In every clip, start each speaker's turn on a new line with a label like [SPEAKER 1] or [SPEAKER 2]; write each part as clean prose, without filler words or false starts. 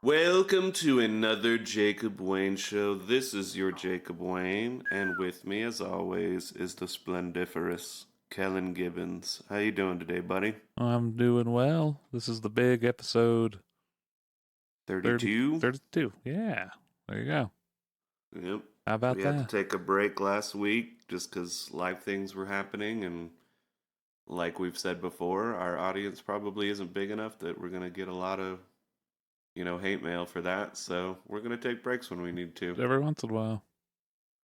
[SPEAKER 1] Welcome to another Jacob Wayne show. This is your Jacob Wayne, and with me, as always, is the splendiferous Kellen Gibbons. How you doing today, buddy?
[SPEAKER 2] I'm doing well. This is the big episode
[SPEAKER 1] 32?
[SPEAKER 2] 32. Yeah, there you go.
[SPEAKER 1] Yep.
[SPEAKER 2] How about
[SPEAKER 1] we
[SPEAKER 2] that?
[SPEAKER 1] had to take a break last week just because live things were happening, and like we've said before, our audience probably isn't big enough that we're going to get a lot of hate mail for that, so we're going to take breaks when we need to.
[SPEAKER 2] Every once in a while.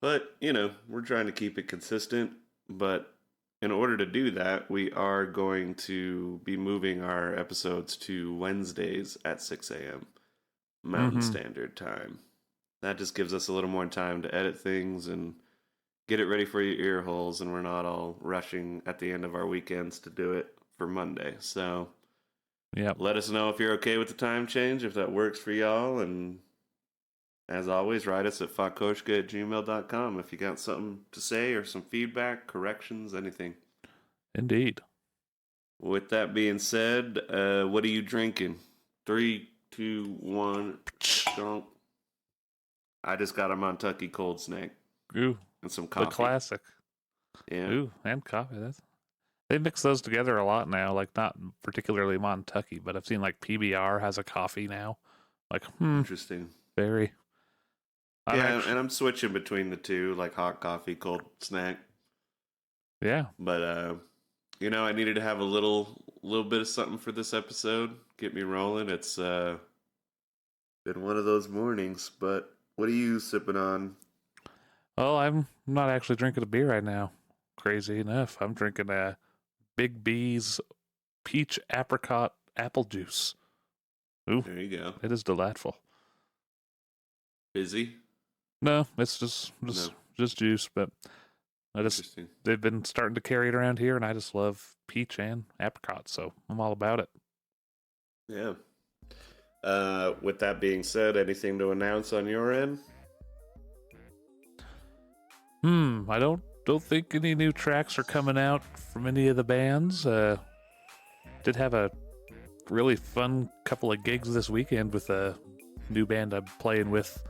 [SPEAKER 1] But, we're trying to keep it consistent, but in order to do that, we are going to be moving our episodes to Wednesdays at 6 a.m. Mountain Standard Time. That just gives us a little more time to edit things and get it ready for your ear holes, and we're not all rushing at the end of our weekends to do it for Monday, so...
[SPEAKER 2] Yep.
[SPEAKER 1] Let us know if you're okay with the time change, if that works for y'all. And as always, write us at Koshka@gmail.com if you got something to say or some feedback, corrections, anything.
[SPEAKER 2] Indeed.
[SPEAKER 1] With that being said, what are you drinking? 3, 2, 1, drunk. I just got a Montucky cold snack.
[SPEAKER 2] Ooh.
[SPEAKER 1] And some coffee.
[SPEAKER 2] The classic.
[SPEAKER 1] Yeah.
[SPEAKER 2] Ooh, and coffee. They mix those together a lot now, like not particularly Montucky, but I've seen like PBR has a coffee now. Like,
[SPEAKER 1] Interesting.
[SPEAKER 2] Very.
[SPEAKER 1] And I'm switching between the two, like hot coffee, cold snack.
[SPEAKER 2] Yeah.
[SPEAKER 1] But, I needed to have a little bit of something for this episode. Get me rolling. It's been one of those mornings, but what are you sipping on?
[SPEAKER 2] Well, I'm not actually drinking a beer right now. Crazy enough. I'm drinking a Big B's peach apricot apple juice. Ooh,
[SPEAKER 1] there you go.
[SPEAKER 2] It is delightful.
[SPEAKER 1] Busy?
[SPEAKER 2] No, it's just juice, but they've been starting to carry it around here, and I just love peach and apricot, so I'm all about it.
[SPEAKER 1] Yeah. With that being said, anything to announce on your end?
[SPEAKER 2] I don't think any new tracks are coming out from any of the bands. Did have a really fun couple of gigs this weekend with a new band I'm playing with.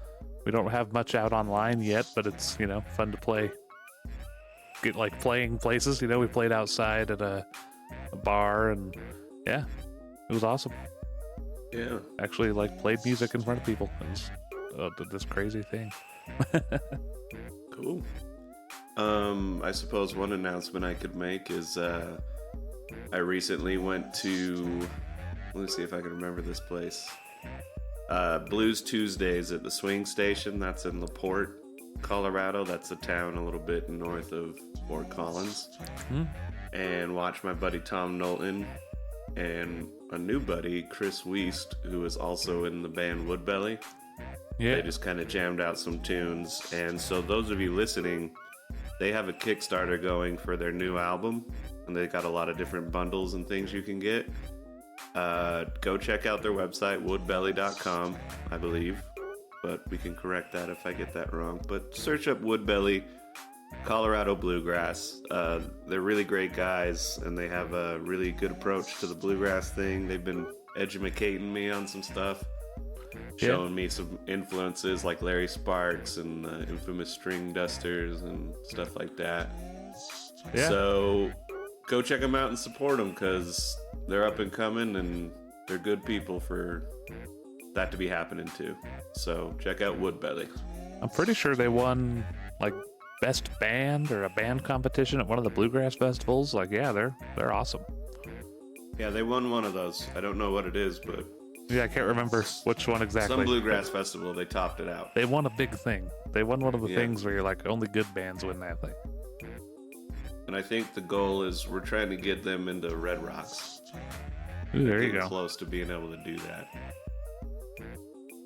[SPEAKER 2] We don't have much out online yet, but it's, fun to play. Get playing places, we played outside at a bar, and yeah, it was awesome.
[SPEAKER 1] Yeah.
[SPEAKER 2] Actually, played music in front of people. It was this crazy thing.
[SPEAKER 1] Cool. I suppose one announcement I could make is I recently went to, let me see if I can remember this place, Blues Tuesdays at the Swing Station. That's in LaPorte, Colorado. That's a town a little bit north of Fort Collins. And watched my buddy Tom Knowlton and a new buddy, Chris Wiest, who is also in the band Woodbelly. Yeah. They just kind of jammed out some tunes. And so those of you listening, they have a Kickstarter going for their new album, and they got a lot of different bundles and things you can get. Go check out their website, woodbelly.com, I believe, but we can correct that if I get that wrong. But search up Woodbelly, Colorado Bluegrass. They're really great guys, and they have a really good approach to the bluegrass thing. They've been educating me on some stuff. Showing me some influences like Larry Sparks and the infamous String Dusters and stuff like that. Yeah. So go check them out and support them, because they're up and coming and they're good people for that to be happening too. So check out Woodbelly.
[SPEAKER 2] I'm pretty sure they won best band or a band competition at one of the bluegrass festivals. Like, yeah, they're awesome.
[SPEAKER 1] Yeah, they won one of those. I don't know what it is, but
[SPEAKER 2] Yeah, I can't remember which one exactly.
[SPEAKER 1] some bluegrass festival, they topped it out.
[SPEAKER 2] They won a big thing. They won one of the
[SPEAKER 1] Yeah.
[SPEAKER 2] things where you're like, only good bands win that thing.
[SPEAKER 1] And I think the goal is we're trying to get them into Red Rocks.
[SPEAKER 2] Ooh, there you
[SPEAKER 1] Getting
[SPEAKER 2] go.
[SPEAKER 1] close to being able to do that.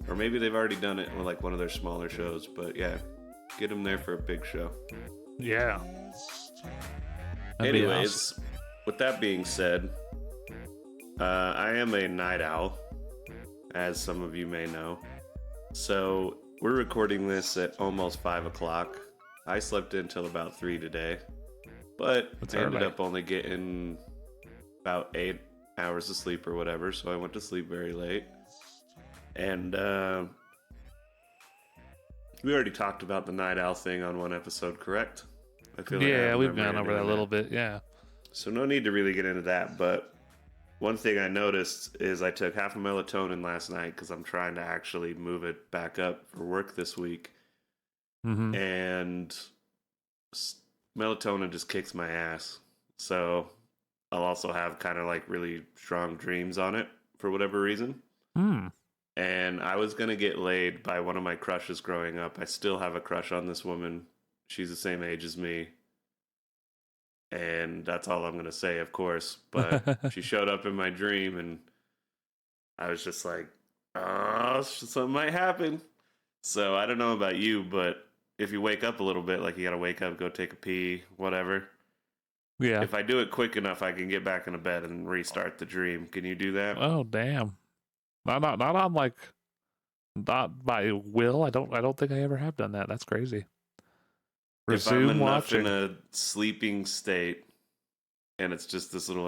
[SPEAKER 1] Or maybe they've already done it with like one of their smaller shows, but yeah, get them there for a big show.
[SPEAKER 2] Yeah. That'd be
[SPEAKER 1] Anyways,
[SPEAKER 2] awesome.
[SPEAKER 1] with that being said, I am a night owl, as some of you may know. So we're recording this at almost 5 o'clock. I slept in till about 3 today, but
[SPEAKER 2] That's
[SPEAKER 1] I ended
[SPEAKER 2] early.
[SPEAKER 1] up only getting about 8 hours of sleep or whatever, so I went to sleep very late. And we already talked about the night owl thing on one episode, correct? I feel like I
[SPEAKER 2] Yeah, we've
[SPEAKER 1] remember
[SPEAKER 2] gone over that a
[SPEAKER 1] doing
[SPEAKER 2] little bit. Yeah.
[SPEAKER 1] So no need to really get into that, but one thing I noticed is I took half a melatonin last night because I'm trying to actually move it back up for work this week.
[SPEAKER 2] Mm-hmm.
[SPEAKER 1] And melatonin just kicks my ass. So I'll also have kind of like really strong dreams on it for whatever reason.
[SPEAKER 2] Hmm.
[SPEAKER 1] And I was going to get laid by one of my crushes growing up. I still have a crush on this woman. She's the same age as me. And that's all I'm going to say, of course. But she showed up in my dream, and I was just like, oh, something might happen. So I don't know about you, but if you wake up a little bit, like you got to wake up, go take a pee, whatever.
[SPEAKER 2] Yeah.
[SPEAKER 1] If I do it quick enough, I can get back into bed and restart the dream. Can you do that?
[SPEAKER 2] Oh, damn. Not on like, not by will. I don't think I ever have done that. That's crazy.
[SPEAKER 1] If I'm
[SPEAKER 2] Resume
[SPEAKER 1] enough
[SPEAKER 2] watching.
[SPEAKER 1] in a sleeping state, and it's just this little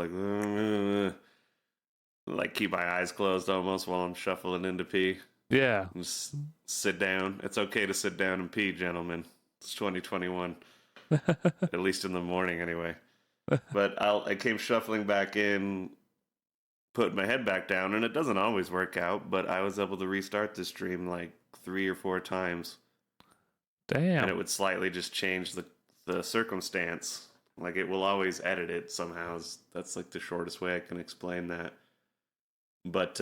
[SPEAKER 1] like keep my eyes closed almost while I'm shuffling into pee.
[SPEAKER 2] Yeah.
[SPEAKER 1] Just sit down. It's okay to sit down and pee, gentlemen. It's 2021, at least in the morning, anyway. But I came shuffling back in, put my head back down, and it doesn't always work out. But I was able to restart this stream like 3 or 4 times,
[SPEAKER 2] Damn.
[SPEAKER 1] and it would slightly just change the circumstance. Like it will always edit it somehow. That's like the shortest way I can explain that. But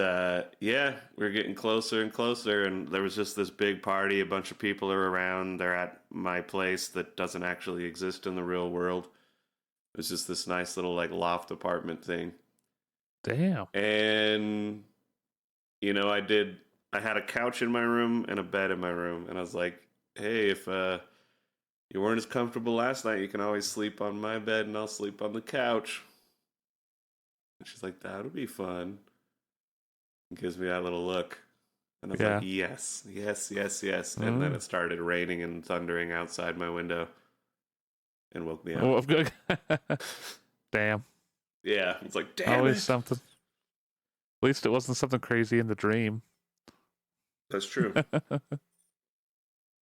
[SPEAKER 1] yeah, we're getting closer and closer, and there was just this big party. A bunch of people are around. They're at my place that doesn't actually exist in the real world. It was just this nice little like loft apartment thing.
[SPEAKER 2] Damn.
[SPEAKER 1] And you know, I had a couch in my room and a bed in my room, and I was like, hey, if you weren't as comfortable last night, you can always sleep on my bed and I'll sleep on the couch. And she's like, that'll be fun. Gives me that little look, and I was like, yes, yes, yes, yes. And then it started raining and thundering outside my window and woke me up.
[SPEAKER 2] Oh, damn.
[SPEAKER 1] Yeah, it's like, damn
[SPEAKER 2] Always
[SPEAKER 1] it.
[SPEAKER 2] something. At least it wasn't something crazy in the dream.
[SPEAKER 1] That's true.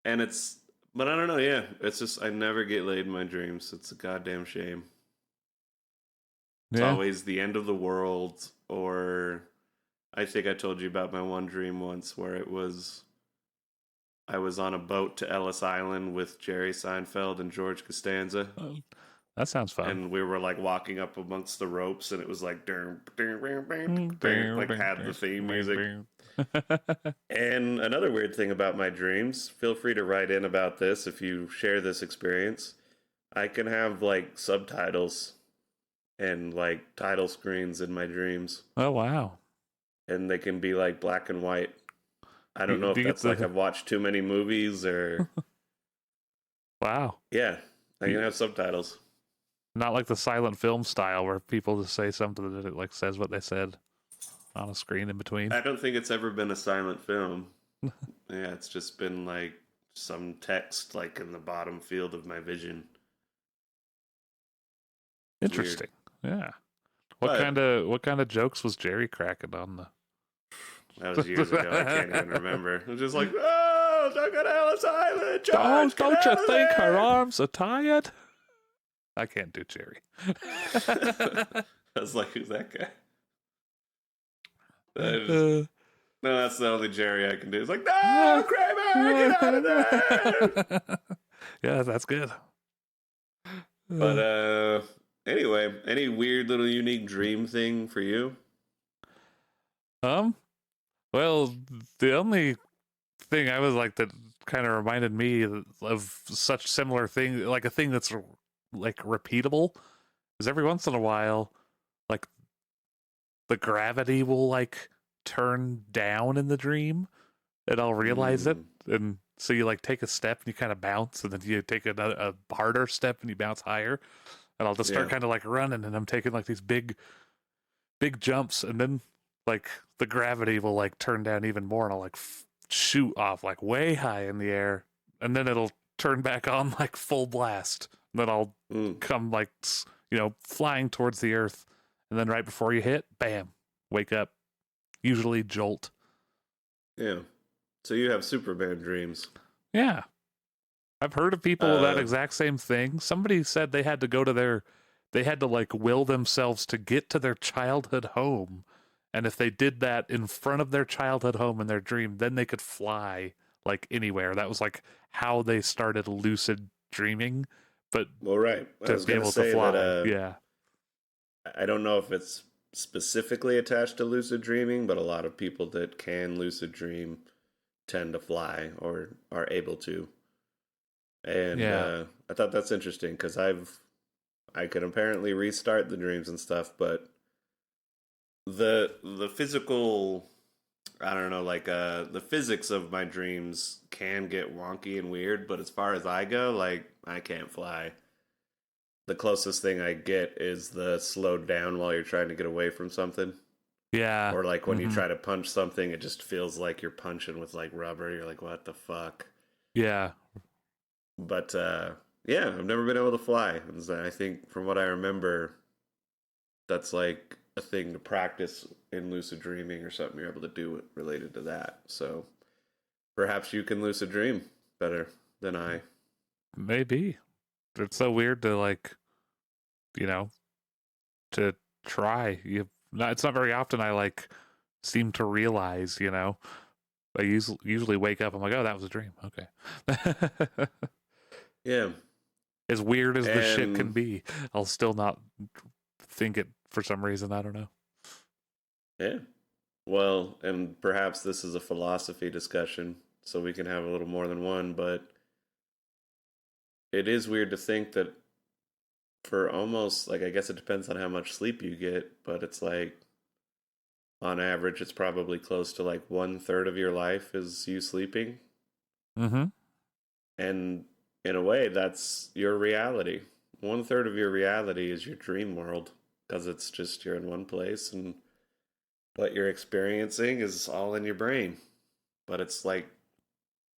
[SPEAKER 1] And but I don't know, yeah. It's just, I never get laid in my dreams. It's a goddamn shame. It's always the end of the world, or I think I told you about my one dream once where I was on a boat to Ellis Island with Jerry Seinfeld and George Costanza.
[SPEAKER 2] That sounds fun.
[SPEAKER 1] And we were like walking up amongst the ropes, and it was like, like had the theme music. And another weird thing about my dreams, feel free to write in about this if you share this experience. I can have like subtitles and like title screens in my dreams.
[SPEAKER 2] Oh, wow.
[SPEAKER 1] And they can be like black and white. I don't know if that's like I've watched too many movies or...
[SPEAKER 2] Wow.
[SPEAKER 1] Yeah, I can have subtitles.
[SPEAKER 2] Not like the silent film style where people just say something that it like says what they said on a screen in between.
[SPEAKER 1] I don't think it's ever been a silent film. Yeah, it's just been like some text like in the bottom field of my vision.
[SPEAKER 2] Interesting. Weird. Yeah. What kind of jokes was Jerry cracking on the...
[SPEAKER 1] That was years ago. I can't even remember. It was just like, oh, don't go to Ellis Island, George,
[SPEAKER 2] don't you think her arms are tired? I can't do Jerry.
[SPEAKER 1] I was like, who's that guy? No, that's the only Jerry I can do. It's like, no, Kramer, get out of there!
[SPEAKER 2] Yeah, that's good.
[SPEAKER 1] But anyway, any weird little unique dream thing for you?
[SPEAKER 2] Um, well, the only thing I was like that kind of reminded me of such similar thing, like a thing that's like repeatable, is every once in a while, like the gravity will like turn down in the dream, and I'll realize it,
[SPEAKER 1] Mm,
[SPEAKER 2] and so you like take a step and you kind of bounce, and then you take a harder step and you bounce higher, and I'll just start
[SPEAKER 1] yeah.
[SPEAKER 2] kind of like running, and I'm taking like these big jumps, and then like the gravity will like turn down even more, and I'll like shoot off like way high in the air, and then it'll turn back on like full blast, and then I'll
[SPEAKER 1] Mm,
[SPEAKER 2] come like flying towards the earth, and then right before you hit, bam, wake up, usually jolt.
[SPEAKER 1] yeah. So you have Superman dreams.
[SPEAKER 2] Yeah, I've heard of people with that
[SPEAKER 1] Uh,
[SPEAKER 2] exact same thing. Somebody said they had to like will themselves to get to their childhood home. And if they did that in front of their childhood home in their dream, then they could fly like anywhere. That was like how they started lucid dreaming, but
[SPEAKER 1] well, right. I
[SPEAKER 2] to
[SPEAKER 1] was
[SPEAKER 2] be
[SPEAKER 1] gonna
[SPEAKER 2] able to
[SPEAKER 1] say that
[SPEAKER 2] fly. Yeah.
[SPEAKER 1] I don't know if it's specifically attached to lucid dreaming, but a lot of people that can lucid dream tend to fly or are able to. And
[SPEAKER 2] Yeah.
[SPEAKER 1] I thought that's interesting because I can apparently restart the dreams and stuff, but the physical, I don't know, like the physics of my dreams can get wonky and weird, but as far as I go, like I can't fly. The closest thing I get is the slowed down while you're trying to get away from something.
[SPEAKER 2] Yeah.
[SPEAKER 1] Or like when you
[SPEAKER 2] Hmm.
[SPEAKER 1] try to punch something, it just feels like you're punching with like rubber. You're like, what the fuck?
[SPEAKER 2] Yeah.
[SPEAKER 1] But yeah, I've never been able to fly. And so I think from what I remember, that's like a thing to practice in lucid dreaming or something you're able to do it related to that. So perhaps you can lucid dream better than I.
[SPEAKER 2] Maybe. It's so weird to like, you know, to try. It's not very often I like seem to realize, I usually wake up. I'm like, oh, that was a dream. Okay.
[SPEAKER 1] Yeah.
[SPEAKER 2] As weird as the shit can
[SPEAKER 1] And
[SPEAKER 2] be, I'll still not think it for some reason. I don't know.
[SPEAKER 1] yeah. Well, and perhaps this is a philosophy discussion, so we can have a little more than one, but it is weird to think that for almost like I guess it depends on how much sleep you get, but it's like on average it's probably close to like 1/3 of your life is you sleeping.
[SPEAKER 2] Mm-hmm.
[SPEAKER 1] And in a way that's your reality. 1/3 of your reality is your dream world because it's just you're in one place and what you're experiencing is all in your brain. But it's like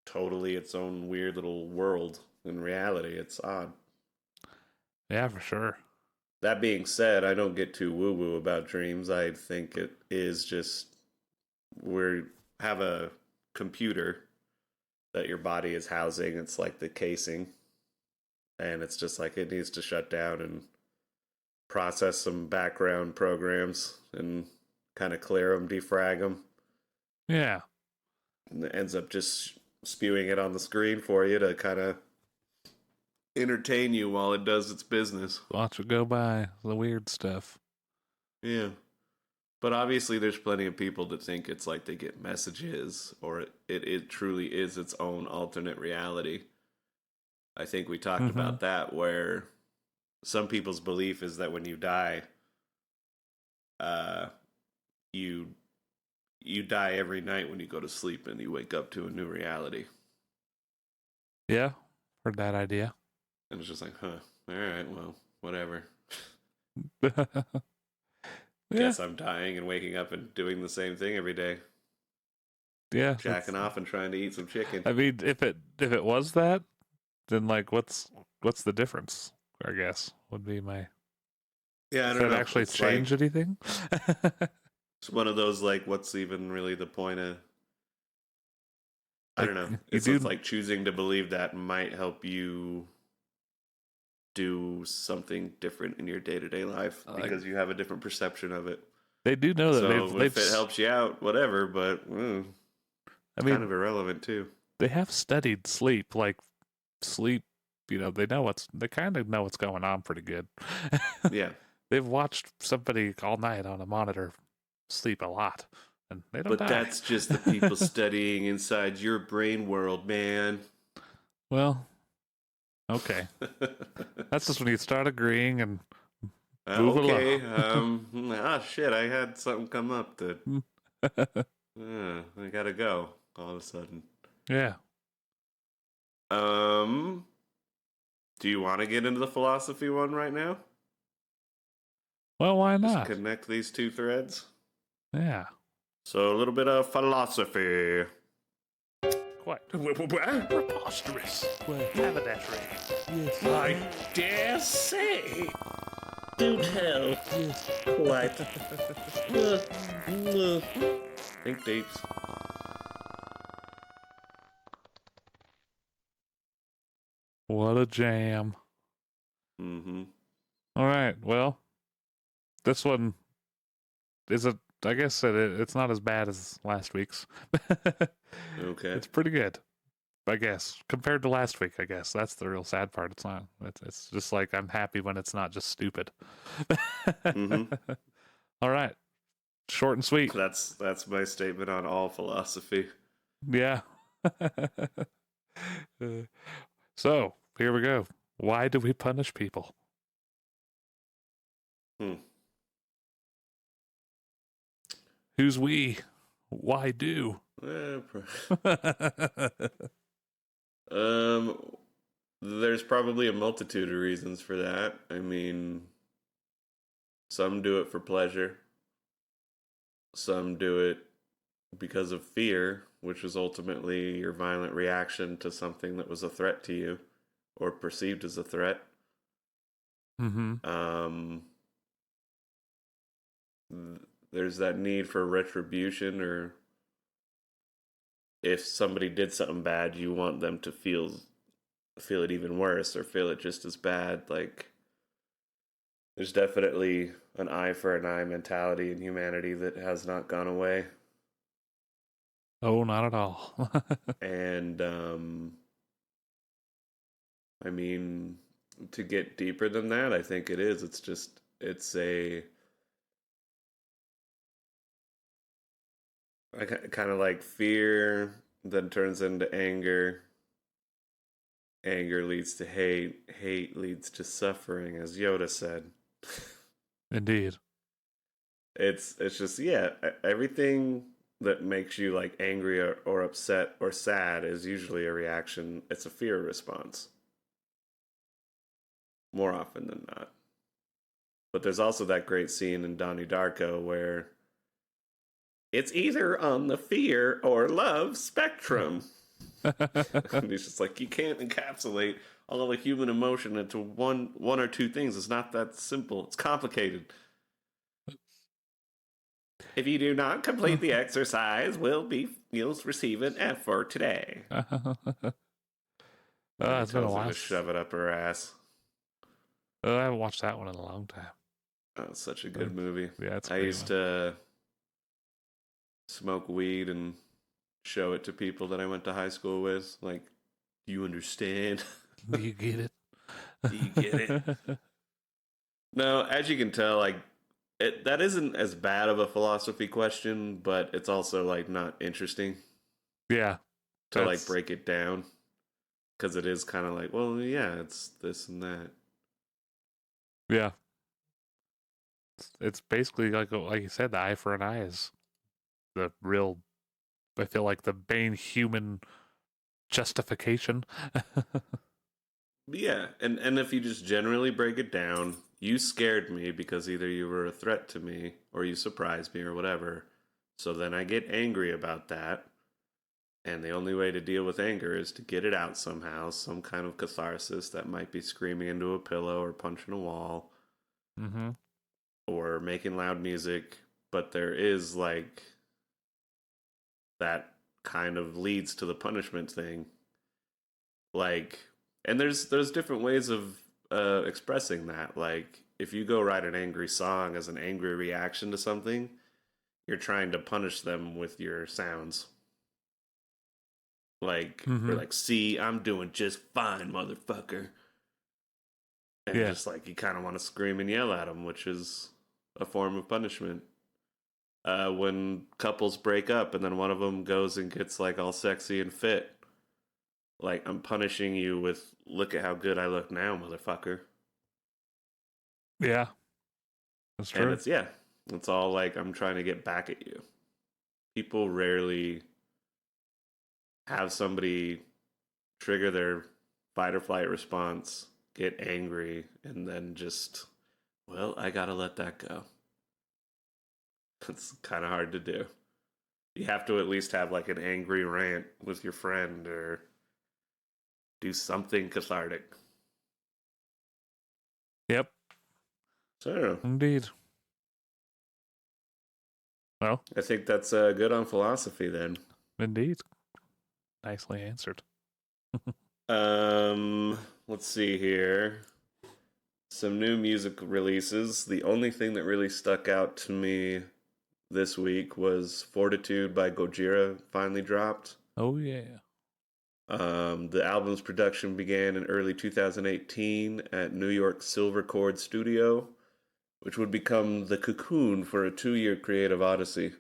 [SPEAKER 1] totally its own weird little world in reality. It's odd.
[SPEAKER 2] Yeah, for sure.
[SPEAKER 1] That being said, I don't get too woo woo about dreams. I think it is just we have a computer that your body is housing. It's like the casing, and it's just like it needs to shut down and process some background programs and kind of clear them, defrag them,
[SPEAKER 2] Yeah.
[SPEAKER 1] and it ends up just spewing it on the screen for you to kind of entertain you while it does its business.
[SPEAKER 2] Watch it go by. The weird stuff.
[SPEAKER 1] Yeah. But obviously, there's plenty of people that think it's like they get messages or it truly is its own alternate reality. I think we talked
[SPEAKER 2] Mm-hmm.
[SPEAKER 1] about that where some people's belief is that when you die, uh, you you die every night when you go to sleep and you wake up to a new reality.
[SPEAKER 2] Yeah. Heard that idea.
[SPEAKER 1] And it's just like, huh, all right, well, whatever.
[SPEAKER 2] Yeah.
[SPEAKER 1] Guess I'm dying and waking up and doing the same thing every day,
[SPEAKER 2] Yeah.
[SPEAKER 1] jacking off and trying to eat some chicken.
[SPEAKER 2] I mean, if it was that, then like, what's the difference? I guess would be my.
[SPEAKER 1] Yeah, I
[SPEAKER 2] Does
[SPEAKER 1] don't
[SPEAKER 2] that
[SPEAKER 1] know.
[SPEAKER 2] actually
[SPEAKER 1] It's like
[SPEAKER 2] change anything?
[SPEAKER 1] it's one of those like, what's even really the point of? I
[SPEAKER 2] Like
[SPEAKER 1] don't know.
[SPEAKER 2] you
[SPEAKER 1] It's
[SPEAKER 2] do.
[SPEAKER 1] like choosing to believe that might help you do something different in your day to day life
[SPEAKER 2] Like
[SPEAKER 1] because you have a different perception of it.
[SPEAKER 2] they do know that
[SPEAKER 1] So
[SPEAKER 2] they've.
[SPEAKER 1] if it helps you out, whatever. But
[SPEAKER 2] I
[SPEAKER 1] it's kind
[SPEAKER 2] mean,
[SPEAKER 1] of irrelevant too.
[SPEAKER 2] they have studied sleep. Like sleep they kind of know what's going on pretty good.
[SPEAKER 1] Yeah.
[SPEAKER 2] They've watched somebody all night on a monitor sleep a lot, and they don't
[SPEAKER 1] But
[SPEAKER 2] die.
[SPEAKER 1] that's just the people studying inside your brain world, man.
[SPEAKER 2] Well, okay. That's just when you start agreeing and move
[SPEAKER 1] Okay.
[SPEAKER 2] along.
[SPEAKER 1] Shit, I had something come up that I gotta go all of a sudden.
[SPEAKER 2] Yeah.
[SPEAKER 1] Do you want to get into the philosophy one right now?
[SPEAKER 2] Well, why
[SPEAKER 1] Just
[SPEAKER 2] not?
[SPEAKER 1] connect these two threads.
[SPEAKER 2] Yeah.
[SPEAKER 1] So a little bit of philosophy.
[SPEAKER 2] Quite. Preposterous. Haberdashery. Yes.
[SPEAKER 1] I dare say. Do tell.
[SPEAKER 2] Yes.
[SPEAKER 1] Quite. Think deeps.
[SPEAKER 2] What a jam.
[SPEAKER 1] Mm-hmm.
[SPEAKER 2] All right. Well, this one is I guess it's not as bad as last week's.
[SPEAKER 1] Okay.
[SPEAKER 2] It's pretty good, I guess, compared to last week. I guess that's the real sad part. It's not. It's just like I'm happy when it's not just stupid.
[SPEAKER 1] Mm-hmm.
[SPEAKER 2] All right, short and sweet.
[SPEAKER 1] That's my statement on all philosophy.
[SPEAKER 2] Yeah. So here we go. Why do we punish people? Who's we? Why do?
[SPEAKER 1] There's probably a multitude of reasons for that. I mean, some do it for pleasure. Some do it because of fear, which is ultimately your violent reaction to something that was a threat to you or perceived as a threat.
[SPEAKER 2] Mm-hmm.
[SPEAKER 1] There's that need for retribution, or if somebody did something bad, you want them to feel it even worse or feel it just as bad. Like, there's definitely an eye for an eye mentality in humanity that has not gone away.
[SPEAKER 2] Oh, not at all.
[SPEAKER 1] And I mean, to get deeper than that, I think it is. It's a kind of like fear then turns into anger. Anger leads to hate. Hate leads to suffering, as Yoda said.
[SPEAKER 2] Indeed.
[SPEAKER 1] It's just, yeah, everything that makes you like angry or upset or sad is usually a reaction. It's a fear response. More often than not. But there's also that great scene in Donnie Darko where it's either on the fear or love spectrum. And he's just like, you can't encapsulate all the human emotion into one or two things. It's not that simple. It's complicated. If you do not complete the exercise, you'll receive an F for today.
[SPEAKER 2] It's been a while.
[SPEAKER 1] To shove it up her ass.
[SPEAKER 2] I haven't watched that one in a long time.
[SPEAKER 1] Oh, it's such a good movie.
[SPEAKER 2] Yeah, it's.
[SPEAKER 1] I used to smoke weed and show it to people that I went to high school with. Like, do you understand?
[SPEAKER 2] Do you get it?
[SPEAKER 1] Do you get it? No, as you can tell, like, that isn't as bad of a philosophy question, but it's also like not interesting.
[SPEAKER 2] Yeah.
[SPEAKER 1] To like break it down, because it is kind of like, well, yeah, it's this and that.
[SPEAKER 2] Yeah. It's basically like you said, the eye for an eye is the real. I feel like the main human justification.
[SPEAKER 1] Yeah, and if you just generally break it down, you scared me because either you were a threat to me or you surprised me or whatever. So then I get angry about that. And the only way to deal with anger is to get it out somehow, some kind of catharsis that might be screaming into a pillow or punching a wall.
[SPEAKER 2] Mm-hmm.
[SPEAKER 1] Or making loud music. But there is like that kind of leads to the punishment thing. Like, and there's different ways of expressing that. Like, if you go write an angry song as an angry reaction to something, you're trying to punish them with your sounds. Like, we're
[SPEAKER 2] Mm-hmm.
[SPEAKER 1] like, see, I'm doing just fine, motherfucker. And
[SPEAKER 2] Yeah.
[SPEAKER 1] just like, you kind of want to scream and yell at him, which is a form of punishment. When couples break up and then one of them goes and gets like all sexy and fit, like, I'm punishing you with, look at how good I look now, motherfucker.
[SPEAKER 2] Yeah. That's
[SPEAKER 1] And
[SPEAKER 2] true.
[SPEAKER 1] it's all like, I'm trying to get back at you. People rarely have somebody trigger their fight or flight response, get angry, and then just, well, I gotta let that go. It's kind of hard to do. You have to at least have like an angry rant with your friend or do something cathartic.
[SPEAKER 2] Yep.
[SPEAKER 1] So
[SPEAKER 2] Indeed. Well,
[SPEAKER 1] I think that's good on philosophy then.
[SPEAKER 2] indeed. Nicely answered.
[SPEAKER 1] Let's see here. Some new music releases. The only thing that really stuck out to me this week was Fortitude by Gojira finally dropped.
[SPEAKER 2] Oh, yeah.
[SPEAKER 1] The album's production began in early 2018 at New York Silver Chord Studio, which would become the cocoon for a 2-year creative odyssey.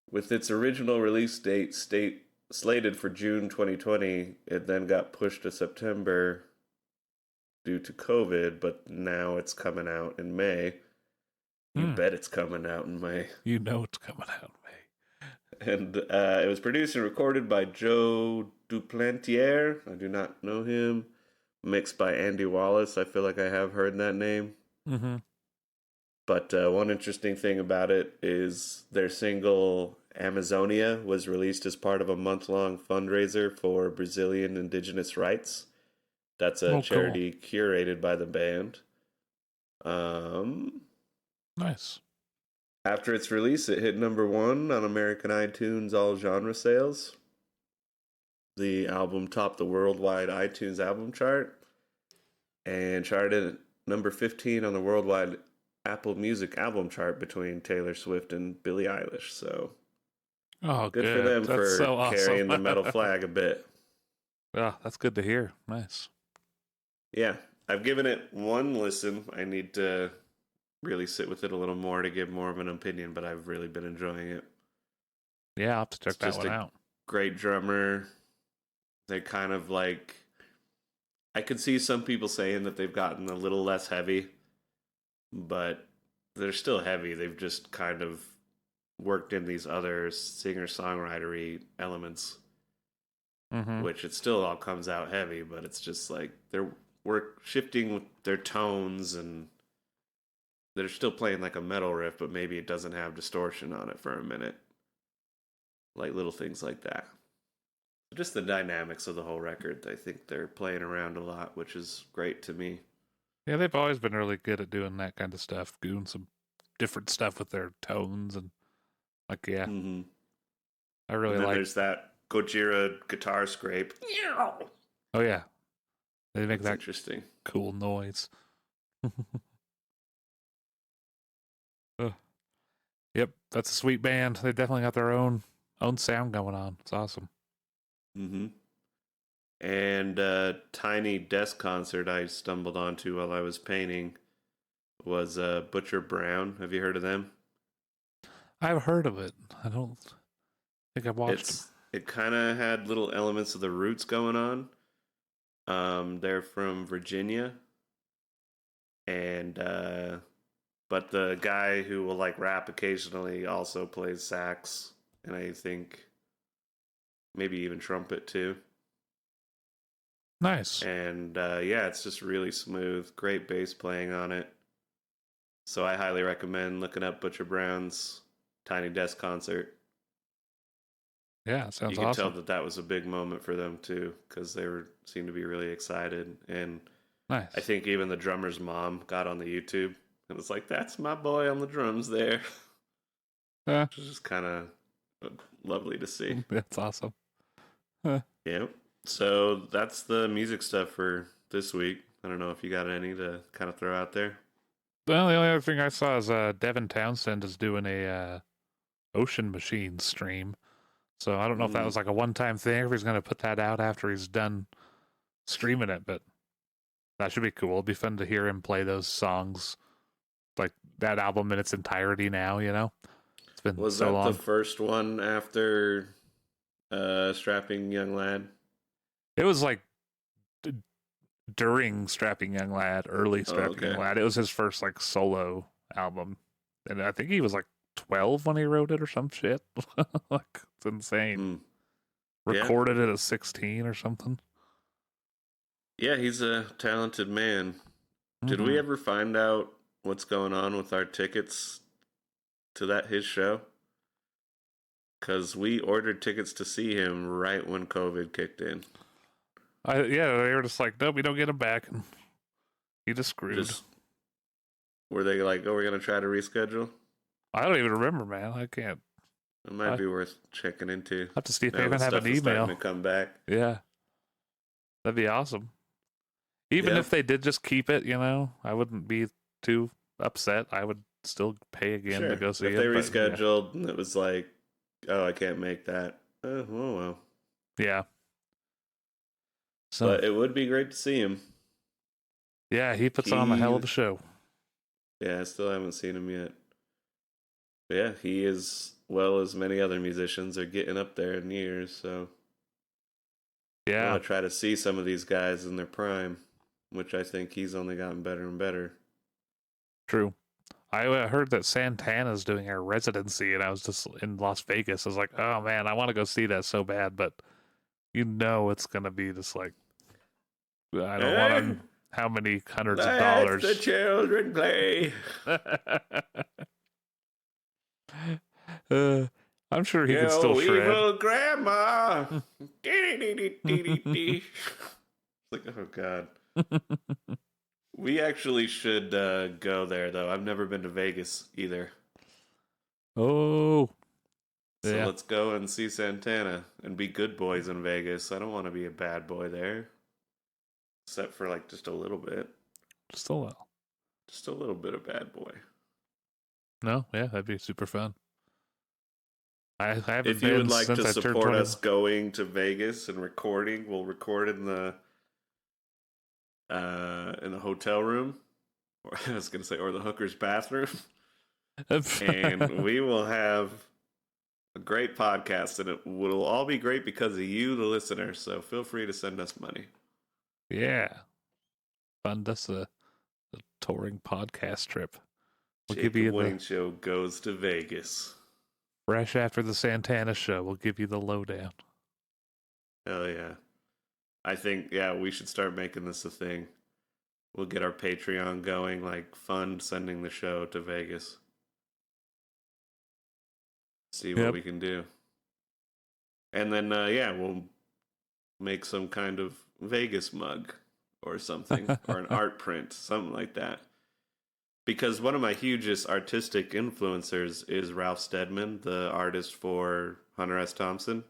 [SPEAKER 1] With its original release date slated for June 2020, it then got pushed to September due to COVID, but now it's coming out in May. You bet it's coming out in May.
[SPEAKER 2] You know it's coming out in May.
[SPEAKER 1] And it was produced and recorded by Joe Duplantier. I do not know him. Mixed by Andy Wallace. I feel like I have heard that name.
[SPEAKER 2] Mm-hmm.
[SPEAKER 1] But one interesting thing about it is their single Amazonia was released as part of a month-long fundraiser for Brazilian indigenous rights. That's a charity curated by the band.
[SPEAKER 2] Nice.
[SPEAKER 1] After its release, it hit number 1 on American iTunes all genre sales. The album topped the worldwide iTunes album chart and charted at number 15 on the worldwide Apple Music album chart between Taylor Swift and Billie Eilish. So, good for them.
[SPEAKER 2] That's
[SPEAKER 1] for
[SPEAKER 2] so awesome.
[SPEAKER 1] carrying the metal flag a bit.
[SPEAKER 2] Yeah, that's good to hear. Nice.
[SPEAKER 1] Yeah, I've given it one listen. I need to really sit with it a little more to give more of an opinion, but I've really been enjoying it.
[SPEAKER 2] Yeah, I'll have to check that one out.
[SPEAKER 1] Great drummer. They're kind of like, I could see some people saying that they've gotten a little less heavy, but they're still heavy. They've just kind of worked in these other singer-songwritery elements, which it still all comes out heavy, but it's just like they're shifting with their tones, and they're still playing like a metal riff, but maybe it doesn't have distortion on it for a minute. Like little things like that. Just the dynamics of the whole record. I think they're playing around a lot, which is great to me.
[SPEAKER 2] Yeah, they've always been really good at doing that kind of stuff, doing some different stuff with their tones and like, yeah.
[SPEAKER 1] Mm-hmm.
[SPEAKER 2] I really like.
[SPEAKER 1] There's that Gojira guitar scrape.
[SPEAKER 2] Oh yeah, they make that
[SPEAKER 1] interesting,
[SPEAKER 2] cool noise. Yep, that's a sweet band. They definitely got their own sound going on. It's awesome.
[SPEAKER 1] Mm-hmm. And tiny desk concert I stumbled onto while I was painting was Butcher Brown. Have you heard of them?
[SPEAKER 2] I've heard of it. I don't think I've watched them.
[SPEAKER 1] It kind of had little elements of the Roots going on. They're from Virginia, and but the guy who will like rap occasionally also plays sax, and I think maybe even trumpet too.
[SPEAKER 2] Nice.
[SPEAKER 1] And yeah, it's just really smooth. Great bass playing on it. So I highly recommend looking up Butcher Brown's Tiny Desk concert.
[SPEAKER 2] Yeah, it sounds awesome.
[SPEAKER 1] You can tell that was a big moment for them too, because they seemed to be really excited. And
[SPEAKER 2] nice.
[SPEAKER 1] I think even the drummer's mom got on the YouTube and was like, "That's my boy on the drums there."
[SPEAKER 2] Yeah.
[SPEAKER 1] Which is just kind of lovely to see.
[SPEAKER 2] That's awesome.
[SPEAKER 1] Yeah. So that's the music stuff for this week. I don't know if you got any to kind of throw out there.
[SPEAKER 2] Well, the only other thing I saw is Devin Townsend is doing a Ocean Machine stream. So I don't know if that was like a one-time thing or if he's going to put that out after he's done streaming it, but that should be cool. It'd be fun to hear him play those songs, like that album in its entirety now, you know? It's been
[SPEAKER 1] Was
[SPEAKER 2] so
[SPEAKER 1] that
[SPEAKER 2] long.
[SPEAKER 1] the first one after Strapping Young Lad?
[SPEAKER 2] It was like during Strapping Young Lad, early Strapping Young Lad. It was his first like solo album. And I think he was like 12 when he wrote it or some shit. Like, it's insane. Recorded it at 16 or something.
[SPEAKER 1] Yeah, he's a talented man. Did we ever find out what's going on with our tickets to his show? Because we ordered tickets to see him right when COVID kicked in.
[SPEAKER 2] Yeah, they were just like, no, we don't get him back. And he just screwed.
[SPEAKER 1] Were they like, oh, we're going to try to reschedule?
[SPEAKER 2] I don't even remember, man. I can't.
[SPEAKER 1] It might be worth checking into.
[SPEAKER 2] I have to see if they even have an email.
[SPEAKER 1] To come back.
[SPEAKER 2] Yeah. That'd be awesome. Even if they did just keep it, you know, I wouldn't be too upset. I would still pay again to go see it.
[SPEAKER 1] If they rescheduled and it was like, oh, I can't make that. Oh, well.
[SPEAKER 2] Yeah. So,
[SPEAKER 1] but it would be great to see him.
[SPEAKER 2] Yeah, he puts on a hell of a show.
[SPEAKER 1] Yeah, I still haven't seen him yet. But yeah, he is, well as many other musicians, are getting up there in years, so
[SPEAKER 2] yeah,
[SPEAKER 1] I want to try to see some of these guys in their prime, which I think he's only gotten better and better.
[SPEAKER 2] True. I heard that Santana's doing a residency, and I was just in Las Vegas. I was like, oh man, I want to go see that so bad, but you know it's going to be just like, I don't want to, how many hundreds of dollars.
[SPEAKER 1] The children play.
[SPEAKER 2] I'm sure he can still shred.
[SPEAKER 1] Evil grandma. It's like, oh god. We actually should go there though. I've never been to Vegas either.
[SPEAKER 2] Oh.
[SPEAKER 1] So let's go and see Santana and be good boys in Vegas. I don't want to be a bad boy there. Except for like just a little bit.
[SPEAKER 2] Just a little.
[SPEAKER 1] Just a little bit of bad boy.
[SPEAKER 2] No, yeah, that'd be super fun. I haven't
[SPEAKER 1] if you would like to support us going to Vegas and recording, we'll record in the hotel room. Or I was going to say, or the hooker's bathroom. And we will have a great podcast, and it will all be great because of you, the listener. So feel free to send us money.
[SPEAKER 2] Yeah. Fund us a touring podcast trip. We'll
[SPEAKER 1] Jacob
[SPEAKER 2] give you
[SPEAKER 1] Wayne Show goes to Vegas.
[SPEAKER 2] Fresh after the Santana show, we'll give you the lowdown.
[SPEAKER 1] Hell yeah. I think, we should start making this a thing. We'll get our Patreon going, like fund sending the show to Vegas. See what we can do. And then, we'll make some kind of Vegas mug or something, or an art print, something like that. Because one of my hugest artistic influencers is Ralph Steadman, the artist for Hunter S. Thompson,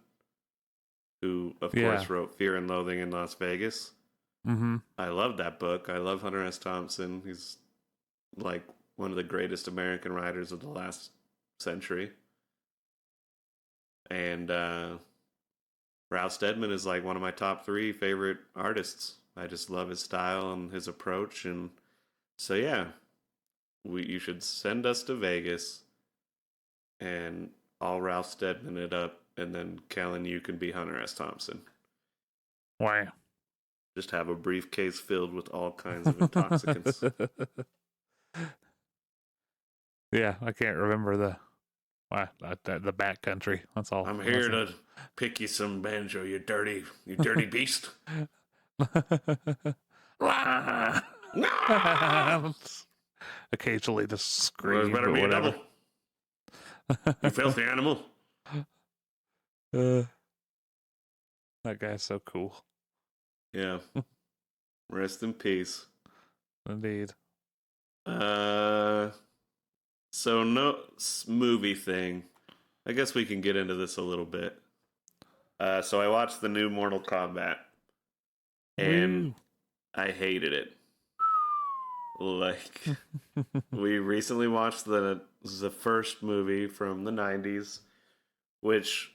[SPEAKER 1] who, of course, wrote Fear and Loathing in Las Vegas.
[SPEAKER 2] Mm-hmm.
[SPEAKER 1] I love that book. I love Hunter S. Thompson. He's like one of the greatest American writers of the last century. And Ralph Steadman is like one of my top 3 favorite artists. I just love his style and his approach. And so, you should send us to Vegas and I'll Ralph Steadman it up, and then Kellen, you can be Hunter S. Thompson.
[SPEAKER 2] Wow.
[SPEAKER 1] Just have a briefcase filled with all kinds of intoxicants.
[SPEAKER 2] Yeah, I can't remember the backcountry. That's all.
[SPEAKER 1] I'm here to pick you some banjo, you dirty beast.
[SPEAKER 2] Occasionally just scream.
[SPEAKER 1] Better be a double. You filthy animal.
[SPEAKER 2] That guy's so cool.
[SPEAKER 1] Yeah. Rest in peace.
[SPEAKER 2] Indeed.
[SPEAKER 1] So no movie thing. I guess we can get into this a little bit. So I watched the new Mortal Kombat. And I hated it. Like, we recently watched the first movie from the 90s, which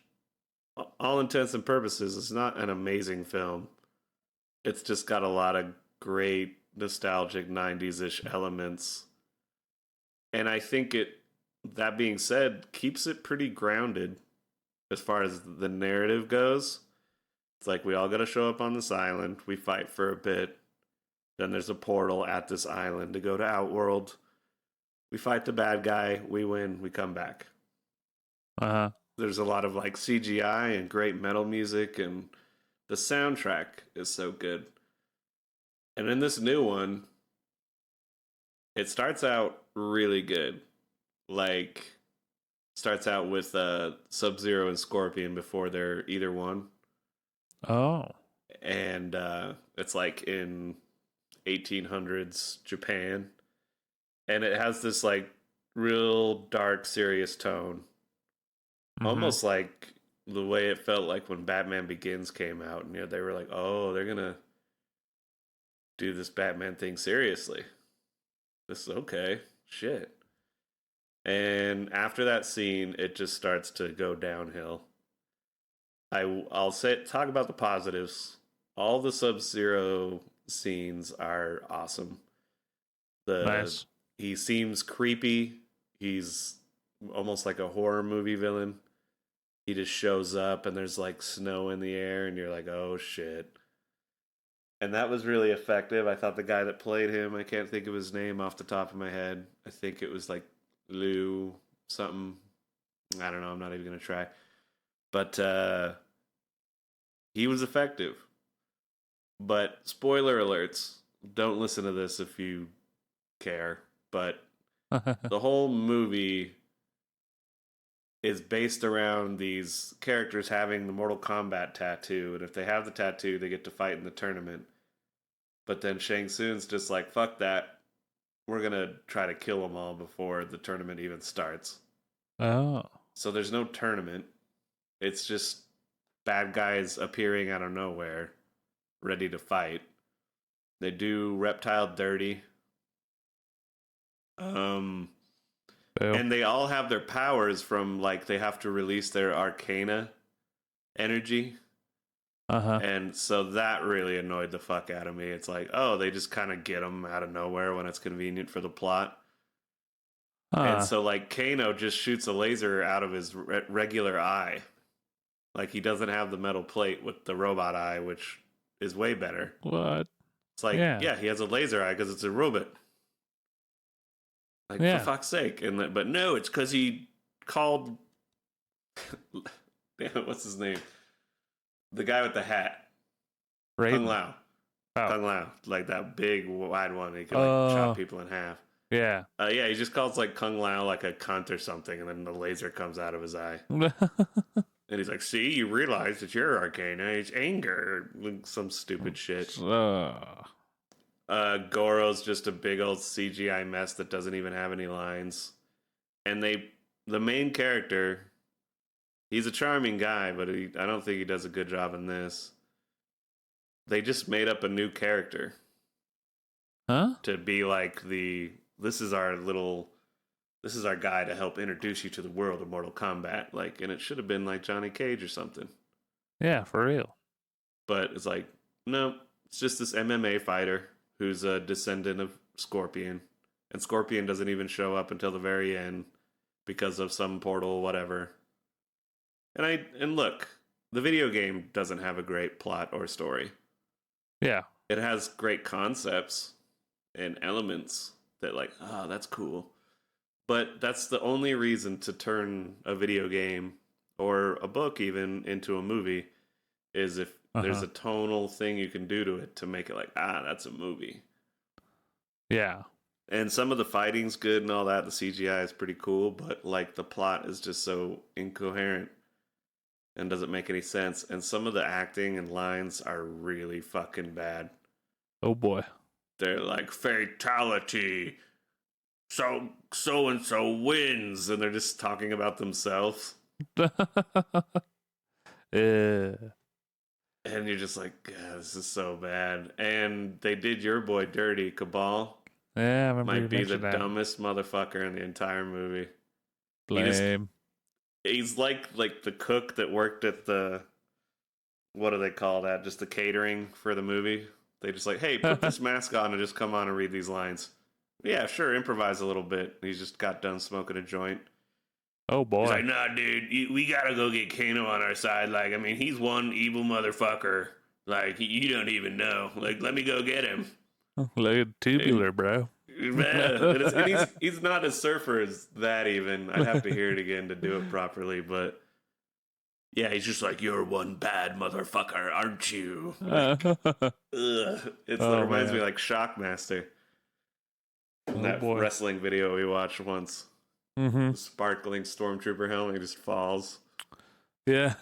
[SPEAKER 1] all intents and purposes, it's not an amazing film. It's just got a lot of great nostalgic 90s ish elements. And I think that being said, keeps it pretty grounded as far as the narrative goes. It's like we all got to show up on this island. We fight for a bit. Then there's a portal at this island to go to Outworld. We fight the bad guy. We win. We come back.
[SPEAKER 2] Uh-huh.
[SPEAKER 1] There's a lot of like CGI and great metal music, and the soundtrack is so good. And in this new one, it starts out really good. Like, starts out with Sub-Zero and Scorpion before they're either one.
[SPEAKER 2] Oh.
[SPEAKER 1] And it's like in 1800s Japan. And it has this like real dark, serious tone.
[SPEAKER 2] Mm-hmm.
[SPEAKER 1] Almost like the way it felt like when Batman Begins came out. And they were like, oh, they're going to do this Batman thing seriously. This is okay. Shit. And after that scene, it just starts to go downhill. I'll talk about the positives. All the Sub-Zero scenes are awesome.
[SPEAKER 2] Nice.
[SPEAKER 1] He seems creepy. He's almost like a horror movie villain. He just shows up and there's like snow in the air and you're like, oh shit. And that was really effective. I thought the guy that played him, I can't think of his name off the top of my head. I think it was like Lou something. I don't know. I'm not even going to try. But he was effective. But spoiler alerts. Don't listen to this if you care. But the whole movie is based around these characters having the Mortal Kombat tattoo. And if they have the tattoo, they get to fight in the tournament. But then Shang Tsung's just like, fuck that. We're going to try to kill them all before the tournament even starts.
[SPEAKER 2] Oh.
[SPEAKER 1] So there's no tournament. It's just bad guys appearing out of nowhere, ready to fight. They do Reptile dirty. And they all have their powers from, like, they have to release their arcana energy.
[SPEAKER 2] Uh-huh.
[SPEAKER 1] And so that really annoyed the fuck out of me. It's like, oh, they just kind of get them out of nowhere when it's convenient for the plot. And so, like, Kano just shoots a laser out of his regular eye. Like, he doesn't have the metal plate with the robot eye, which is way better.
[SPEAKER 2] What?
[SPEAKER 1] It's like, yeah he has a laser eye because it's a robot. Like, for fuck's sake. But no, it's because he called... Damn, what's his name? The guy with the hat. Kung Lao. Oh. Kung Lao. Like that big, wide one. He could chop people in half.
[SPEAKER 2] Yeah.
[SPEAKER 1] He just calls like Kung Lao like a cunt or something, and then the laser comes out of his eye. And he's like, see, you realize that your arcana is anger. Some stupid shit. Goro's just a big old CGI mess that doesn't even have any lines. And the main character, he's a charming guy, but I don't think he does a good job in this. They just made up a new character.
[SPEAKER 2] Huh?
[SPEAKER 1] To be like this is our guy to help introduce you to the world of Mortal Kombat. Like, and it should have been like Johnny Cage or something.
[SPEAKER 2] Yeah, for real.
[SPEAKER 1] But it's like, no, it's just this MMA fighter who's a descendant of Scorpion. And Scorpion doesn't even show up until the very end because of some portal, whatever. And look, the video game doesn't have a great plot or story.
[SPEAKER 2] Yeah.
[SPEAKER 1] It has great concepts and elements that like, that's cool. But that's the only reason to turn a video game or a book even into a movie is if there's a tonal thing you can do to it to make it like, that's a movie.
[SPEAKER 2] Yeah.
[SPEAKER 1] And some of the fighting's good and all that. The CGI is pretty cool, but like the plot is just so incoherent and doesn't make any sense. And some of the acting and lines are really fucking bad.
[SPEAKER 2] Oh boy.
[SPEAKER 1] They're like, fatality. So and so wins, and they're just talking about themselves. And you're just like, God, this is so bad. And they did your boy dirty. Cabal.
[SPEAKER 2] Yeah, I remember
[SPEAKER 1] might be the dumbest motherfucker in the entire movie.
[SPEAKER 2] Blame.
[SPEAKER 1] he's like the cook that worked at the, what do they call that? Just the catering for the movie. They just like, hey, put this mask on and just come on and read these lines. Yeah, sure, improvise a little bit. He's just got done smoking a joint.
[SPEAKER 2] Oh boy.
[SPEAKER 1] He's like, nah, dude, we gotta go get Kano on our side. Like, I mean, he's one evil motherfucker. Like, you don't even know. Like, let me go get him.
[SPEAKER 2] Like tubular, bro.
[SPEAKER 1] And he's not as surfer as that even. I'd have to hear it again to do it properly, but yeah, he's just like, you're one bad motherfucker, aren't you? Like, it reminds me of like Shockmaster. That
[SPEAKER 2] boy.
[SPEAKER 1] Wrestling video we watched once.
[SPEAKER 2] Mm-hmm.
[SPEAKER 1] The sparkling stormtrooper helmet just falls.
[SPEAKER 2] Yeah.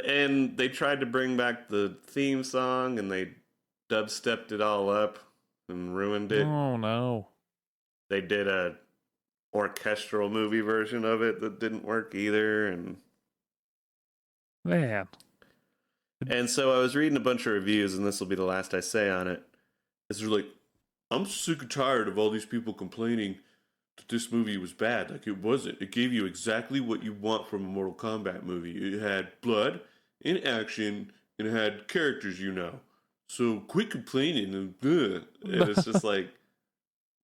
[SPEAKER 1] And they tried to bring back the theme song, and they dubstepped it all up and ruined it.
[SPEAKER 2] Oh no.
[SPEAKER 1] They did a orchestral movie version of it that didn't work either, and
[SPEAKER 2] Man.
[SPEAKER 1] and so I was reading a bunch of reviews, and this will be the last I say on it. It's like, I'm sick and tired of all these people complaining that this movie was bad. Like, it wasn't. It gave you exactly what you want from a Mortal Kombat movie. It had blood and action, and it had characters you know. So quit complaining and it's just like,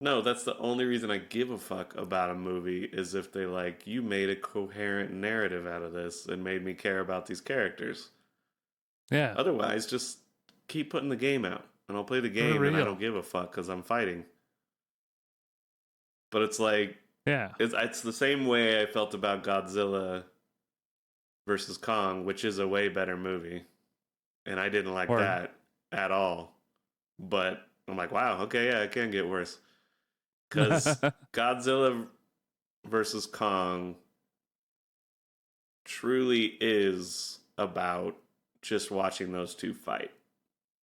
[SPEAKER 1] no, that's the only reason I give a fuck about a movie is if they like, you made a coherent narrative out of this and made me care about these characters.
[SPEAKER 2] Yeah.
[SPEAKER 1] Otherwise, just keep putting the game out, and I'll play the game, and I don't give a fuck because I'm fighting. But it's like,
[SPEAKER 2] Yeah.
[SPEAKER 1] it's the same way I felt about Godzilla versus Kong, which is a way better movie, and I didn't like that at all. But I'm like, wow, okay, yeah, it can get worse. Because Godzilla versus Kong truly is about just watching those two fight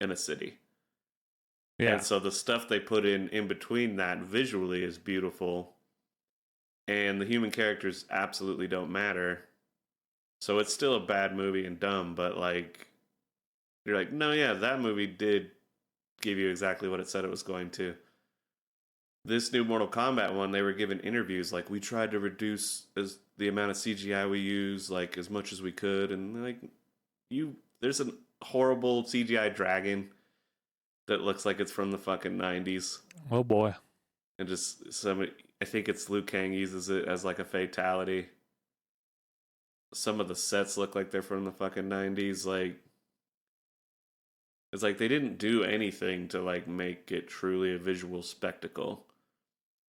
[SPEAKER 1] in a city.
[SPEAKER 2] Yeah.
[SPEAKER 1] And so the stuff they put in between that visually is beautiful. And the human characters absolutely don't matter. So it's still a bad movie and dumb, but like, you're like, no, yeah, that movie did give you exactly what it said it was going to. This new Mortal Kombat one, they were given interviews like, we tried to reduce the amount of CGI we use like as much as we could, and like, there's a horrible CGI dragon that looks like it's from the fucking 90s.
[SPEAKER 2] Oh boy.
[SPEAKER 1] And just I think it's Liu Kang uses it as like a fatality. Some of the sets look like they're from the fucking 90s. Like, it's like they didn't do anything to like make it truly a visual spectacle.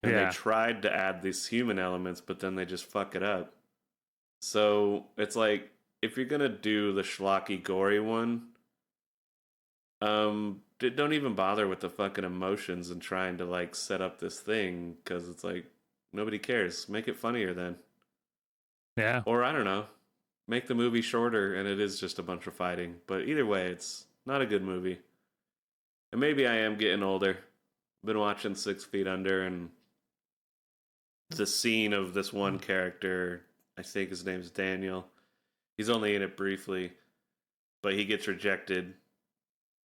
[SPEAKER 1] And they tried to add these human elements, but then they just fuck it up. So it's like, if you're gonna do the schlocky gory one, don't even bother with the fucking emotions and trying to like set up this thing, because it's like, nobody cares. Make it funnier then.
[SPEAKER 2] Yeah.
[SPEAKER 1] Or I don't know, make the movie shorter and it is just a bunch of fighting. But either way, it's not a good movie. And maybe I am getting older. Been watching 6 Feet Under, and the scene of this one character, I think his name's Daniel. He's only in it briefly, but he gets rejected.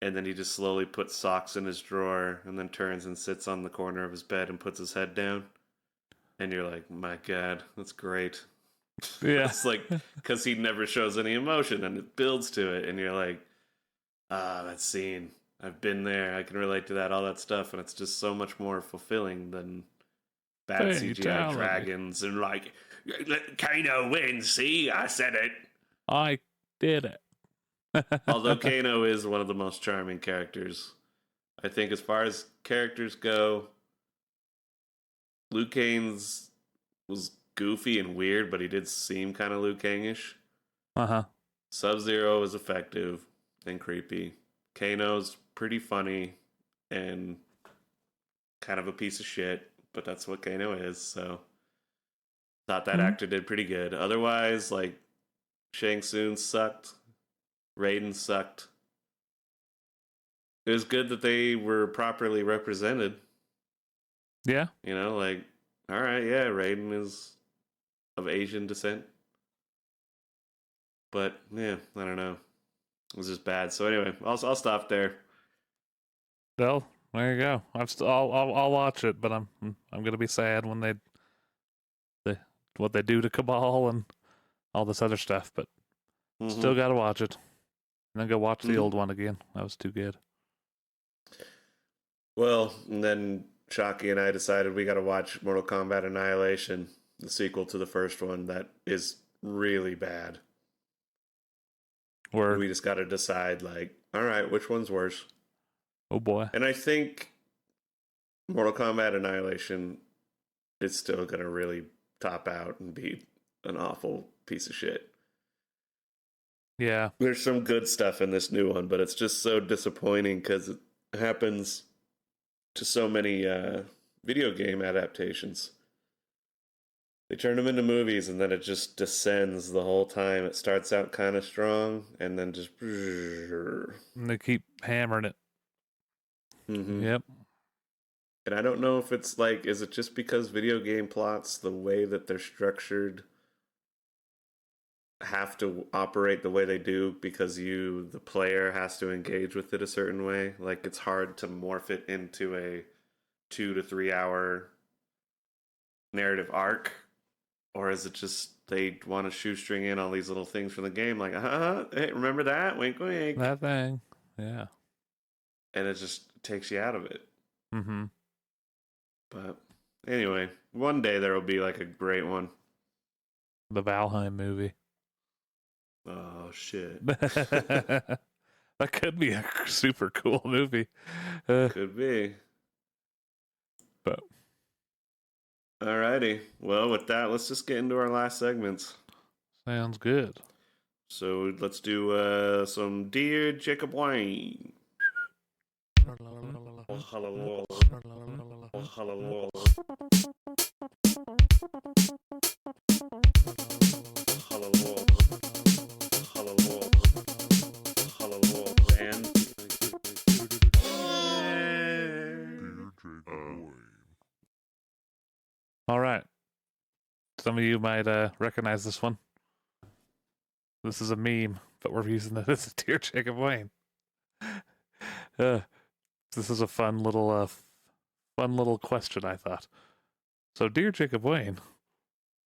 [SPEAKER 1] And then he just slowly puts socks in his drawer and then turns and sits on the corner of his bed and puts his head down. And you're like, my God, that's great.
[SPEAKER 2] Yeah.
[SPEAKER 1] It's like, because he never shows any emotion and it builds to it. And you're like, that scene. I've been there. I can relate to that, all that stuff. And it's just so much more fulfilling than bad CGI dragons and like, Kano wins. See, I said it.
[SPEAKER 2] I did it.
[SPEAKER 1] Although Kano is one of the most charming characters. I think as far as characters go, Liu Kang's was goofy and weird, but he did seem kind of Liu Kang-ish.
[SPEAKER 2] Uh-huh.
[SPEAKER 1] Sub-Zero is effective and creepy. Kano's pretty funny and kind of a piece of shit, but that's what Kano is, so thought that actor did pretty good. Otherwise, like, Shang Tsung sucked. Raiden sucked. It was good that they were properly represented.
[SPEAKER 2] Yeah.
[SPEAKER 1] You know, like, all right, yeah, Raiden is of Asian descent. But, yeah, I don't know. It was just bad. So anyway, I'll stop there.
[SPEAKER 2] Well, there you go. I'll watch it, but I'm gonna be sad when what they do to Cabal and all this other stuff, but still got to watch it. And then go watch the old one again. That was too good.
[SPEAKER 1] Well, and then Shockey and I decided we got to watch Mortal Kombat Annihilation, the sequel to the first one that is really bad. We just got to decide, like, all right, which one's worse?
[SPEAKER 2] Oh, boy.
[SPEAKER 1] And I think Mortal Kombat Annihilation is still going to really top out and be an awful piece of shit.
[SPEAKER 2] Yeah.
[SPEAKER 1] There's some good stuff in this new one, but it's just so disappointing because it happens to so many video game adaptations. They turn them into movies, and then it just descends the whole time. It starts out kind of strong, and then just...
[SPEAKER 2] And they keep hammering it.
[SPEAKER 1] Mm-hmm.
[SPEAKER 2] Yep.
[SPEAKER 1] And I don't know if it's like, is it just because video game plots, the way that they're structured, have to operate the way they do because the player, has to engage with it a certain way? Like, it's hard to morph it into a 2 to 3 hour narrative arc? Or is it just they want to shoestring in all these little things from the game, like, hey, remember that? Wink, wink.
[SPEAKER 2] That thing. Yeah.
[SPEAKER 1] And it just takes you out of it.
[SPEAKER 2] Mm-hmm.
[SPEAKER 1] But anyway, one day there will be like a great one.
[SPEAKER 2] The Valheim movie.
[SPEAKER 1] Oh, shit.
[SPEAKER 2] That could be a super cool movie.
[SPEAKER 1] Could be.
[SPEAKER 2] But
[SPEAKER 1] alrighty. Well, with that, let's just get into our last segments.
[SPEAKER 2] sounds good.
[SPEAKER 1] So let's do some Dear Jacob Wayne. Hello.
[SPEAKER 2] All right. Some of you might recognize this one. This is a meme, but we're using it as a Dear Jacob Wayne. This is a fun little question, I thought. So, Dear Jacob Wayne,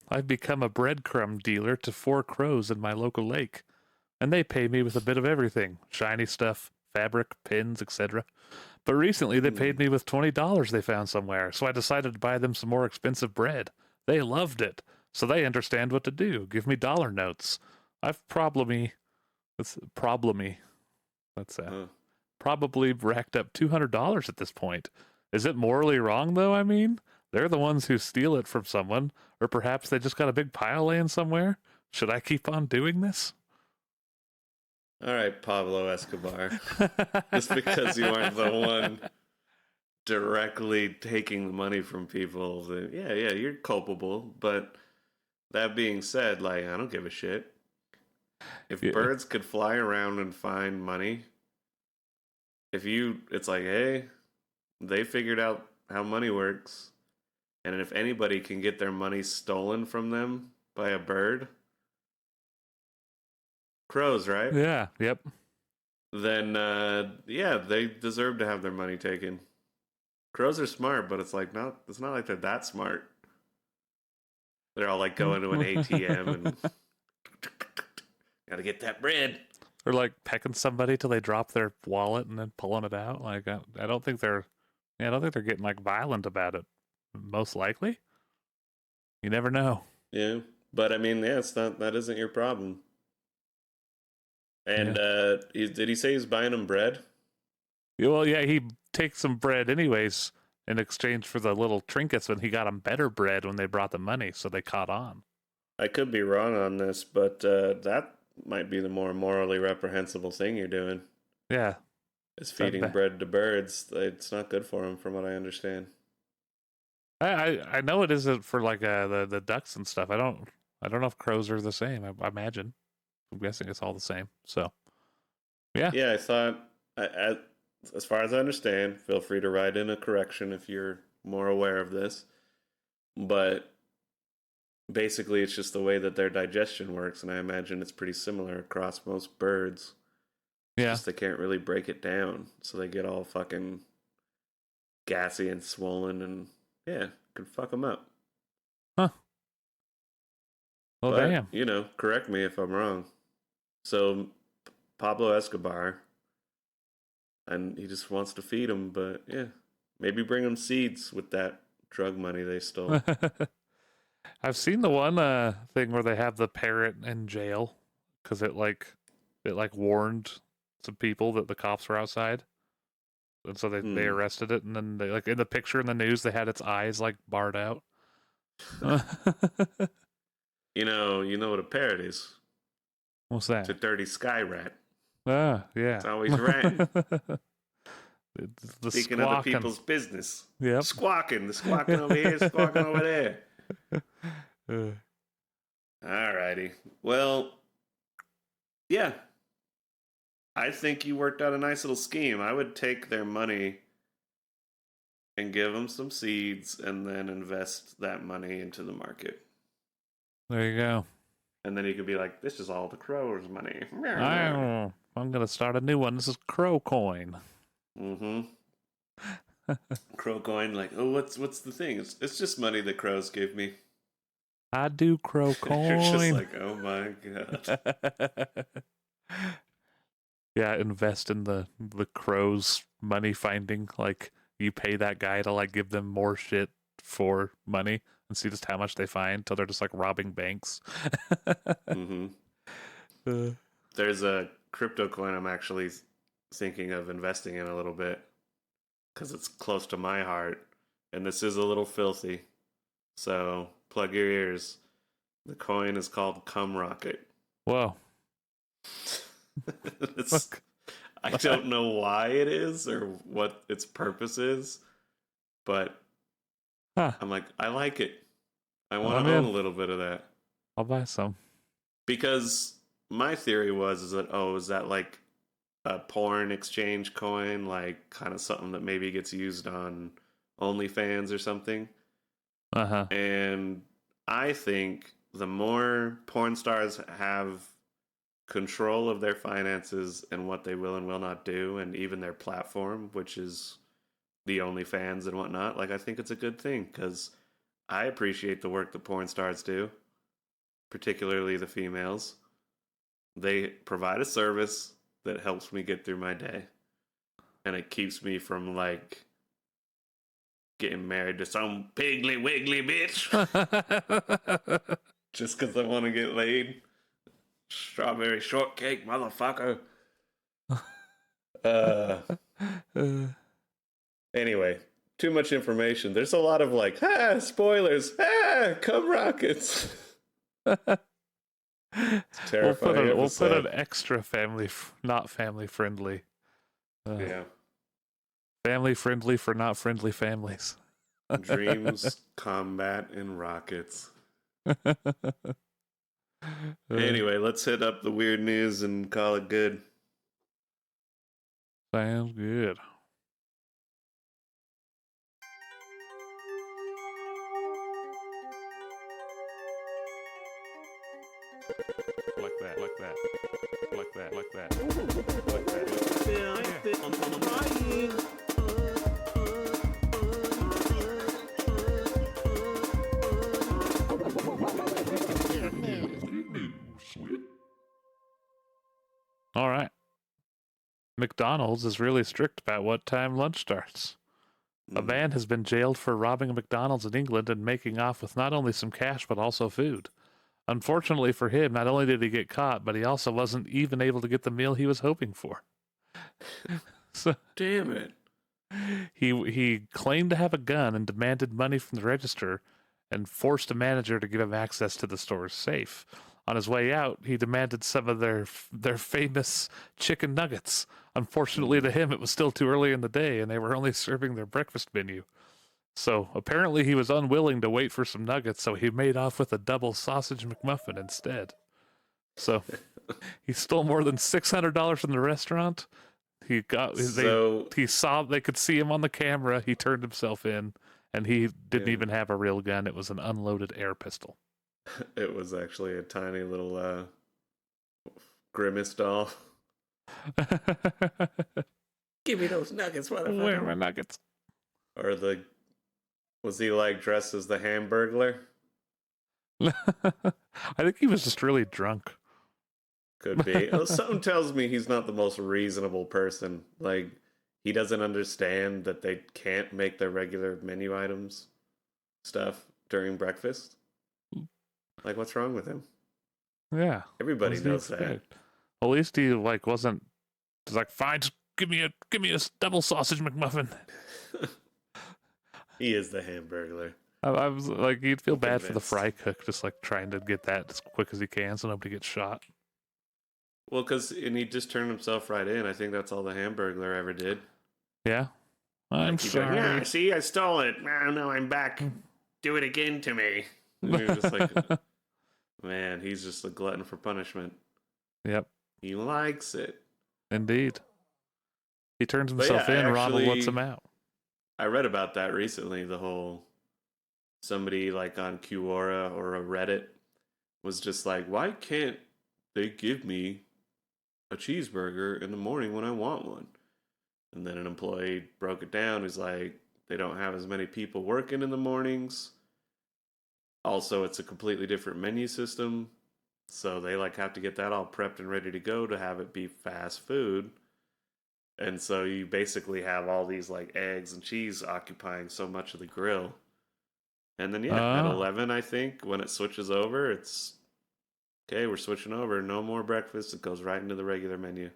[SPEAKER 2] I've become a breadcrumb dealer to 4 crows in my local lake, and they pay me with a bit of everything: shiny stuff, fabric, pins, etc. But recently they paid me with $20 they found somewhere, so I decided to buy them some more expensive bread. They loved it, so they understand what to do. Give me dollar notes. I've probably racked up $200 at this point. Is it morally wrong, though? I mean, they're the ones who steal it from someone, or perhaps they just got a big pile laying somewhere. Should I keep on doing this?
[SPEAKER 1] All right, Pablo Escobar. Just because you aren't the one directly taking the money from people, then yeah, you're culpable. But that being said, like, I don't give a shit. If birds could fly around and find money, it's like, hey, they figured out how money works. And if anybody can get their money stolen from them by a bird, crows, right?
[SPEAKER 2] Yeah, yep.
[SPEAKER 1] Then, they deserve to have their money taken. Crows are smart, but it's not like they're that smart. They're all like going to an ATM and gotta get that bread.
[SPEAKER 2] Or like pecking somebody till they drop their wallet and then pulling it out. Like, I don't think they're getting like violent about it. Most likely. You never know.
[SPEAKER 1] Yeah. But I mean, yeah, that isn't your problem. And did he say he's buying them bread?
[SPEAKER 2] Well, yeah, he takes some bread anyways in exchange for the little trinkets, when he got them better bread when they brought the money, so they caught on.
[SPEAKER 1] I could be wrong on this, but that might be the more morally reprehensible thing you're doing.
[SPEAKER 2] Yeah.
[SPEAKER 1] Is feeding bread to birds. It's not good for them, from what I understand.
[SPEAKER 2] I know it isn't for like the ducks and stuff. I don't know if crows are the same. I imagine. I'm guessing it's all the same. So, yeah.
[SPEAKER 1] Yeah, I thought, as far as I understand, feel free to write in a correction if you're more aware of this. But basically, it's just the way that their digestion works, and I imagine it's pretty similar across most birds.
[SPEAKER 2] Yeah.
[SPEAKER 1] Just they can't really break it down, so they get all fucking gassy and swollen, and yeah, can fuck them up.
[SPEAKER 2] Huh. Oh,
[SPEAKER 1] But,
[SPEAKER 2] damn.
[SPEAKER 1] correct me if I'm wrong. So, Pablo Escobar, and he just wants to feed him, but yeah. Maybe bring him seeds with that drug money they stole.
[SPEAKER 2] I've seen the one thing where they have the parrot in jail because it warned some people that the cops were outside, and so they arrested it, and then they in the picture in the news they had its eyes barred out.
[SPEAKER 1] You know what a parrot is?
[SPEAKER 2] What's
[SPEAKER 1] It's a
[SPEAKER 2] that?
[SPEAKER 1] dirty sky rat.
[SPEAKER 2] Ah, yeah.
[SPEAKER 1] It's always ranting.
[SPEAKER 2] The
[SPEAKER 1] Speaking of the
[SPEAKER 2] squawking.
[SPEAKER 1] people's business.
[SPEAKER 2] Yep.
[SPEAKER 1] Squawking. The squawking over here, squawking over there.
[SPEAKER 2] Uh,
[SPEAKER 1] Alrighty. Well, yeah. I think you worked out a nice little scheme. I would take their money and give them some seeds and then invest that money into the market.
[SPEAKER 2] there you go.
[SPEAKER 1] And then you could be like, this is all the crow's money.
[SPEAKER 2] I'm gonna start a new one. This is Crow Coin.
[SPEAKER 1] Mm-hmm. Crow coin, what's the thing? It's just money that crows give me.
[SPEAKER 2] I do Crow Coin.
[SPEAKER 1] You're just like, oh my god.
[SPEAKER 2] Yeah, invest in the crows money finding. You pay that guy to give them more shit for money and see just how much they find till they're just robbing banks.
[SPEAKER 1] Mm-hmm. There's a crypto coin I'm actually thinking of investing in a little bit because it's close to my heart, and this is a little filthy. So plug your ears. The coin is called Cum Rocket.
[SPEAKER 2] Whoa.
[SPEAKER 1] I don't know why it is or what its purpose is, but I'm like, I like it. I want to own a little bit of that.
[SPEAKER 2] I'll buy some.
[SPEAKER 1] Because my theory is that a porn exchange coin, kind of something that maybe gets used on OnlyFans or something.
[SPEAKER 2] Uh-huh.
[SPEAKER 1] And I think the more porn stars have control of their finances and what they will and will not do, and even their platform, which is the OnlyFans and whatnot, I think it's a good thing because I appreciate the work that porn stars do, particularly the females. They provide a service that helps me get through my day, and it keeps me from getting married to some piggly wiggly bitch just because I want to get laid. Strawberry shortcake, motherfucker. Anyway, too much information. There's a lot of spoilers. Cum rockets. It's terrifying.
[SPEAKER 2] We'll put an extra not family friendly.
[SPEAKER 1] Yeah.
[SPEAKER 2] Family friendly for not friendly families.
[SPEAKER 1] Dreams, combat, and rockets. Anyway, let's hit up the weird news and call it good.
[SPEAKER 2] Sounds good. Like that. All right. McDonald's is really strict about what time lunch starts. A man has been jailed for robbing a McDonald's in England and making off with not only some cash but also food. Unfortunately for him, not only did he get caught, but he also wasn't even able to get the meal he was hoping for. So,
[SPEAKER 1] damn it.
[SPEAKER 2] He claimed to have a gun and demanded money from the register and forced a manager to give him access to the store's safe. On his way out, he demanded some of their famous chicken nuggets. Unfortunately to him, it was still too early in the day, and they were only serving their breakfast menu. So apparently he was unwilling to wait for some nuggets, so he made off with a double sausage McMuffin instead. So he stole more than $600 from the restaurant. They could see him on the camera. He turned himself in, and he didn't even have a real gun. It was an unloaded air pistol.
[SPEAKER 1] It was actually a tiny little grimace doll. Give me those nuggets, motherfucker.
[SPEAKER 2] Where are my nuggets?
[SPEAKER 1] Or was he dressed as the Hamburglar?
[SPEAKER 2] I think he was just really drunk.
[SPEAKER 1] Could be. Something tells me he's not the most reasonable person. Like, he doesn't understand that they can't make their regular menu items stuff during breakfast. Like, what's wrong with him?
[SPEAKER 2] Yeah.
[SPEAKER 1] Everybody
[SPEAKER 2] What do you
[SPEAKER 1] knows that.
[SPEAKER 2] expect? At least he like wasn't just like, fine, just give me a double sausage McMuffin.
[SPEAKER 1] He is the Hamburglar.
[SPEAKER 2] I was like, you'd feel bad for the
[SPEAKER 1] Convinced.
[SPEAKER 2] fry cook, just like trying to get that as quick as he can so nobody gets shot.
[SPEAKER 1] Well, and he just turned himself right in. I think that's all the Hamburglar ever did.
[SPEAKER 2] Yeah. I'm
[SPEAKER 1] Like,
[SPEAKER 2] sorry.
[SPEAKER 1] Yeah, see, I stole it. No, I'm back. Do it again to me. And you're just like, man, he's just a glutton for punishment.
[SPEAKER 2] Yep.
[SPEAKER 1] He likes it.
[SPEAKER 2] Indeed. He turns
[SPEAKER 1] But
[SPEAKER 2] himself
[SPEAKER 1] yeah,
[SPEAKER 2] in, Ronald lets him out.
[SPEAKER 1] I read about that recently. The whole somebody like on Quora or a Reddit was just like, why can't they give me a cheeseburger in the morning when I want one? And then an employee broke it down. He's like, they don't have as many people working in the mornings. Also, it's a completely different menu system. So they like have to get that all prepped and ready to go to have it be fast food. And so you basically have all these like eggs and cheese occupying so much of the grill. And then at 11, I think, when it switches over, it's okay, we're switching over. No more breakfast. It goes right into the regular menu.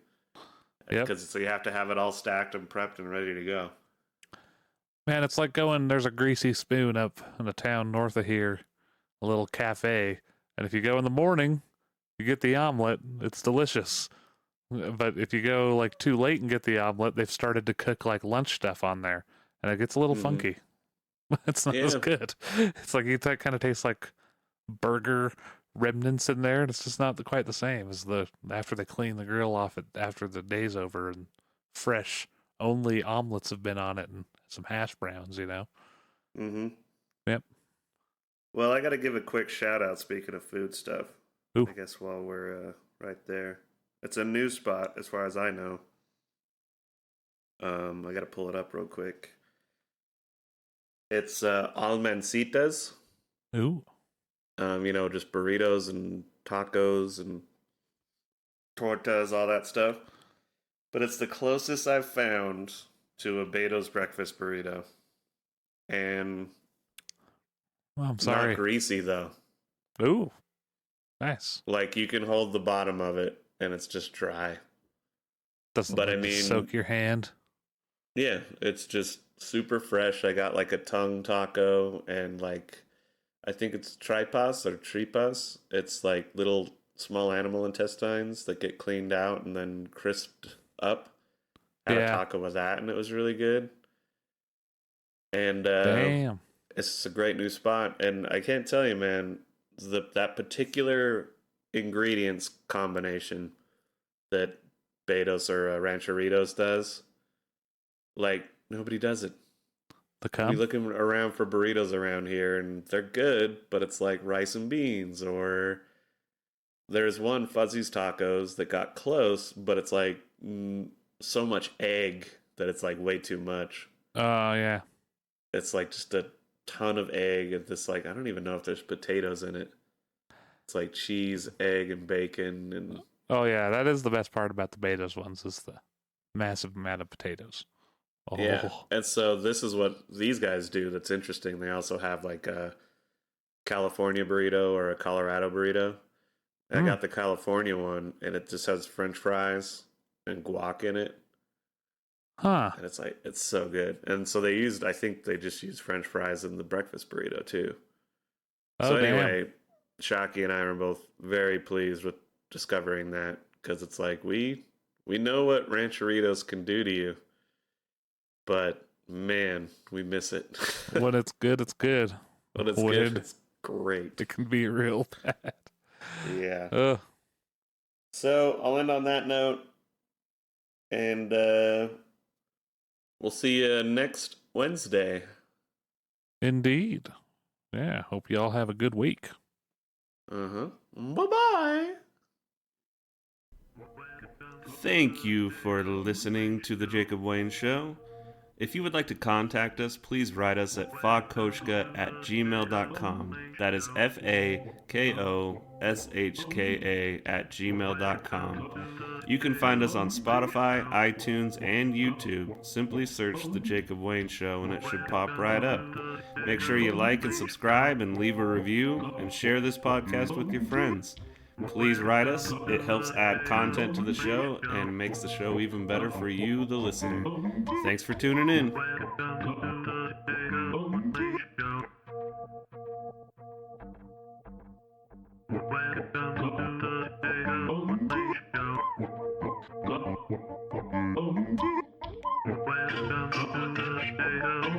[SPEAKER 1] Because so you have to have it all stacked and prepped and ready to go.
[SPEAKER 2] Man, it's like there's a greasy spoon up in a town north of here, a little cafe. And if you go in the morning, you get the omelet. It's delicious. But if you go like too late and get the omelet, they've started to cook like lunch stuff on there. And it gets a little funky. It's not as good. It's like it kind of tastes like burger remnants in there, and it's just not quite the same as after they clean the grill off it after the day's over and fresh. Only omelets have been on it and some hash browns,
[SPEAKER 1] Mm-hmm.
[SPEAKER 2] Yep.
[SPEAKER 1] Well, I got to give a quick shout out. Speaking of food stuff,
[SPEAKER 2] Ooh.
[SPEAKER 1] I guess while we're right there, it's a new spot as far as I know. I got to pull it up real quick. It's Almancitas.
[SPEAKER 2] Ooh.
[SPEAKER 1] Just burritos and tacos and tortas, all that stuff. But it's the closest I've found to a Beto's breakfast burrito. And
[SPEAKER 2] I'm sorry.
[SPEAKER 1] Not greasy, though.
[SPEAKER 2] Ooh. Nice.
[SPEAKER 1] Like, you can hold the bottom of it, and it's just dry.
[SPEAKER 2] Doesn't soak your hand.
[SPEAKER 1] Yeah, it's just super fresh. I got, like, a tongue taco and, like, I think it's tripas or tripas. It's, like, little small animal intestines that get cleaned out and then crisped up. I had a taco with that, and it was really good. And
[SPEAKER 2] damn,
[SPEAKER 1] it's a great new spot. And I can't tell you, man, that particular ingredients combination that Beto's or Rancheritos does, like, nobody does it. You're looking around for burritos around here, and they're good, but it's like rice and beans, or there's one Fuzzy's Tacos that got close, but it's like so much egg that it's like way too much.
[SPEAKER 2] Oh, yeah.
[SPEAKER 1] It's like just a ton of egg, and this, like, I don't even know if there's potatoes in it. It's like cheese, egg, and bacon, and
[SPEAKER 2] oh yeah, that is the best part about the Beto's ones is the massive amount of potatoes. Oh.
[SPEAKER 1] Yeah, and so this is what these guys do that's interesting. They also have like a California burrito or a Colorado burrito. I got the California one, and it just has French fries and guac in it.
[SPEAKER 2] Huh.
[SPEAKER 1] And it's so good. And so I think they just used French fries in the breakfast burrito too. So anyway, Shockey and I are both very pleased with discovering that, because it's like we know what Rancheritos can do to you. But, man, we miss it.
[SPEAKER 2] When it's good, it's good.
[SPEAKER 1] When it's good, it's great.
[SPEAKER 2] It can be real bad.
[SPEAKER 1] Yeah. So, I'll end on that note. And we'll see you next Wednesday.
[SPEAKER 2] Indeed. Yeah, hope you all have a good week.
[SPEAKER 1] Bye-bye. Thank you for listening to The Jacob Wayne Show. If you would like to contact us, please write us at fakkoshka@gmail.com. That is FAKOSHKA@gmail.com. You can find us on Spotify, iTunes, and YouTube. Simply search The Jacob Wayne Show and it should pop right up. Make sure you like and subscribe and leave a review and share this podcast with your friends. Please write us. It helps add content to the show and makes the show even better for you, the listener. Thanks for tuning in.
[SPEAKER 3] Welcome to the show.